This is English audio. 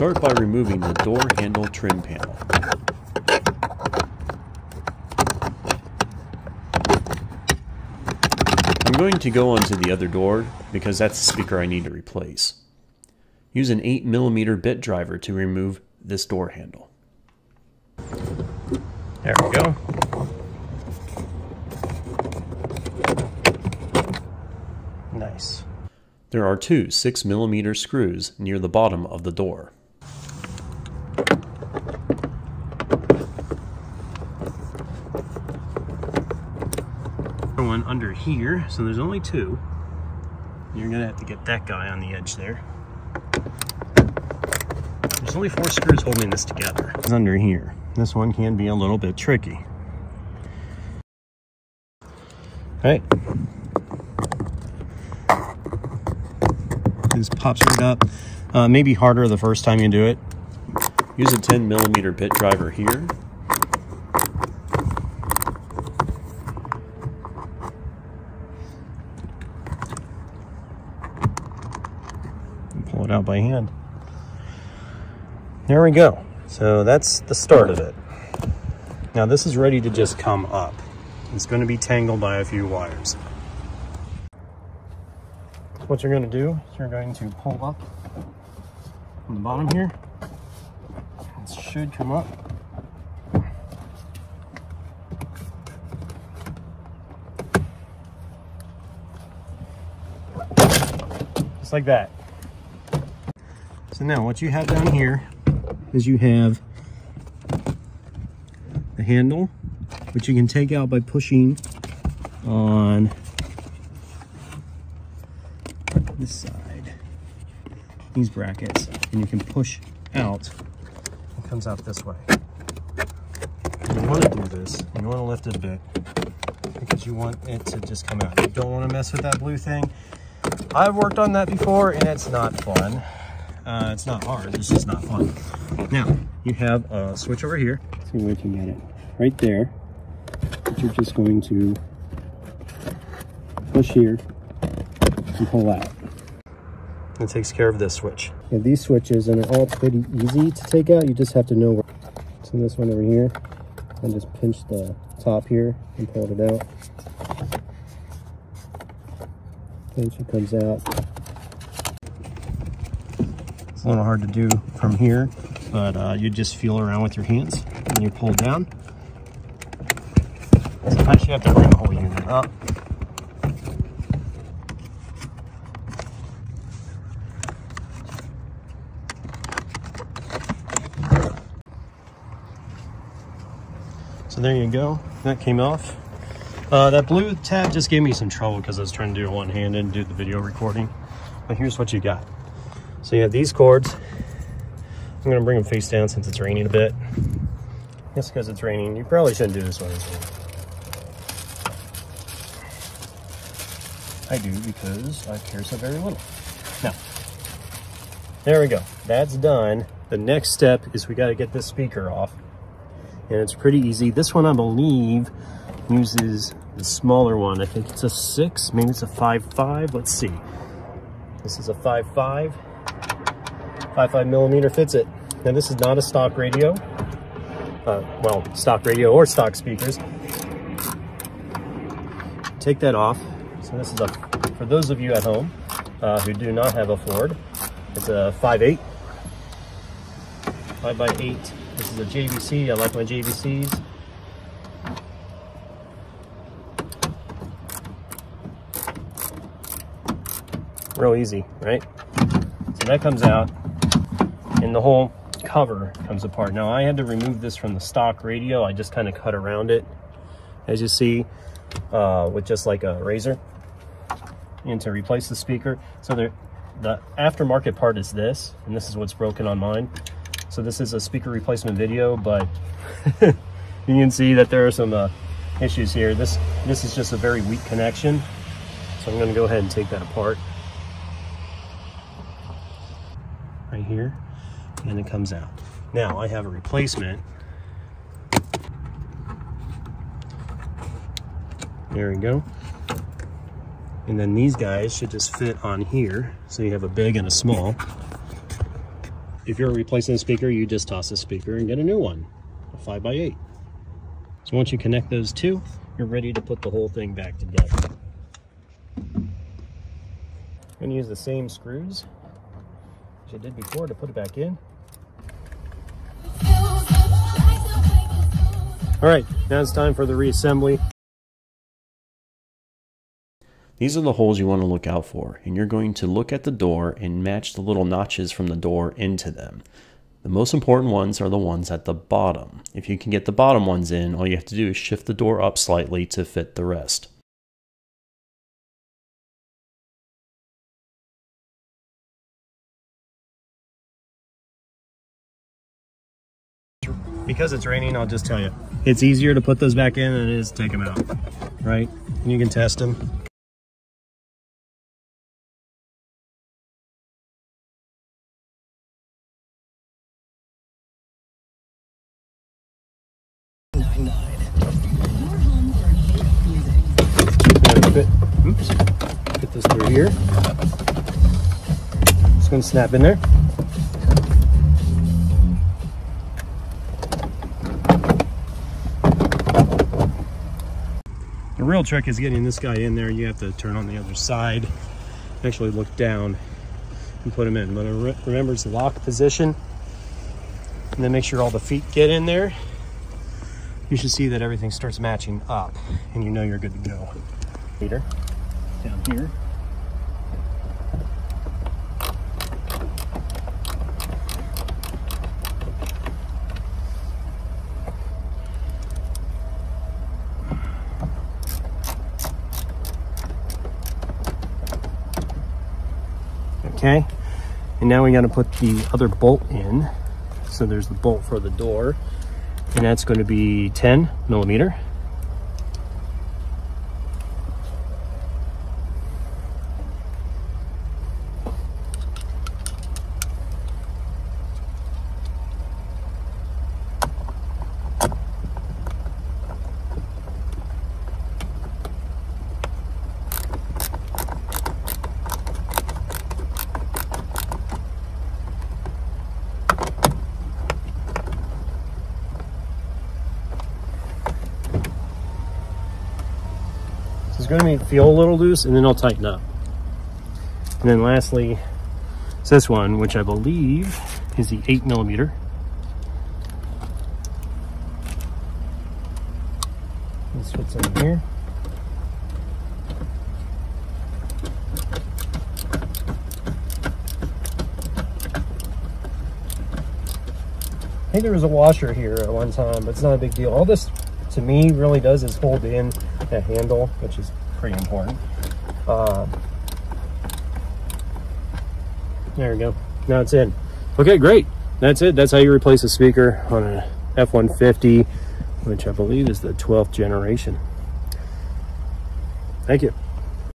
start by removing the door handle trim panel. I'm going to go onto the other door because that's the speaker I need to replace. Use an 8mm bit driver to remove this door handle. There we go. Nice. There are two 6mm screws near the bottom of the door. One under here, so there's only two. You're gonna have to get that guy on the edge there. There's only 4 screws holding this together. It's under here. This one can be a little bit tricky. Right. This pops right up. Maybe harder the first time you do it. Use a 10mm bit driver here. Pull it out by hand. There we go. So that's the start of it. Now this is ready to just come up. It's going to be tangled by a few wires. What you're going to do is you're going to pull up on the bottom here. It should come up. Just like that. So now what you have down here is you have the handle, which you can take out by pushing on this side, these brackets, and you can push out. It comes out this way. And you want to do this, you want to lift it a bit because you want it to just come out. You don't want to mess with that blue thing. I've worked on that before and it's not fun. It's not hard, it's just not fun. Now, you have a switch over here. See where you can get it. Right there. But you're just going to push here and pull out. It takes care of this switch. You have these switches and they're all pretty easy to take out. You just have to know where. So this one over here, and just pinch the top here and pull it out. Pinch, it comes out. It's a little hard to do from here, but you just feel around with your hands and you pull down. Sometimes you have to bring the whole unit up. So there you go, that came off. That blue tab just gave me some trouble because I was trying to do it one-handed and do the video recording. But here's what you got. So you have these cords. I'm gonna bring them face down since it's raining a bit. Just because it's raining, you probably shouldn't do this when it's raining. I do because I care so very little. Now, there we go, that's done. The next step is we gotta get this speaker off. And it's pretty easy. This one, I believe, uses the smaller one. I think it's a 6, maybe it's a 5.5. Let's see. This is a 5.5. 5.5mm fits it. Now this is not a stock radio. Well, stock radio or stock speakers. Take that off. So this is a, for those of you at home who do not have a Ford, it's a 5.8. 5x8. This is a JVC. I like my JVCs. Real easy, right? So that comes out and the whole cover comes apart. Now I had to remove this from the stock radio. I just kind of cut around it, as you see, with just like a razor, and to replace the speaker. So the aftermarket part is this, and this is what's broken on mine. So this is a speaker replacement video, but you can see that there are some issues here. This is just a very weak connection. So I'm gonna go ahead and take that apart. Right here, and it comes out. Now I have a replacement. There we go. And then these guys should just fit on here. So you have a big and a small. if you're replacing a speaker, you just toss a speaker and get a new one, a 5x8. So once you connect those two, you're ready to put the whole thing back together. I'm going to use the same screws as I did before to put it back in. All right, now it's time for the reassembly. These are the holes you want to look out for, and you're going to look at the door and match the little notches from the door into them. The most important ones are the ones at the bottom. If you can get the bottom ones in, all you have to do is shift the door up slightly to fit the rest. Because it's raining, I'll just tell you, it's easier to put those back in than it is to take them out, right? And you can test them. Get this through here. Just going to snap in there. The real trick is getting this guy in there. You have to turn on the other side, actually look down and put him in. But remember, it's the lock position. And then make sure all the feet get in there. You should see that everything starts matching up, and you know you're good to go. Meter down here. Okay, and now we got to put the other bolt in. So there's the bolt for the door, and that's going to be 10 millimeter. It's going to feel a little loose, and then I'll tighten up. And then lastly, it's this one, which I believe is the 8 millimeter. This fits in here. I think there was a washer here at one time, but it's not a big deal. All this, to me, really does is hold in that handle, which is pretty important. There we go. Now it's in. Okay, great. That's it. That's how you replace a speaker on an F150, which I believe is the 12th generation. Thank you.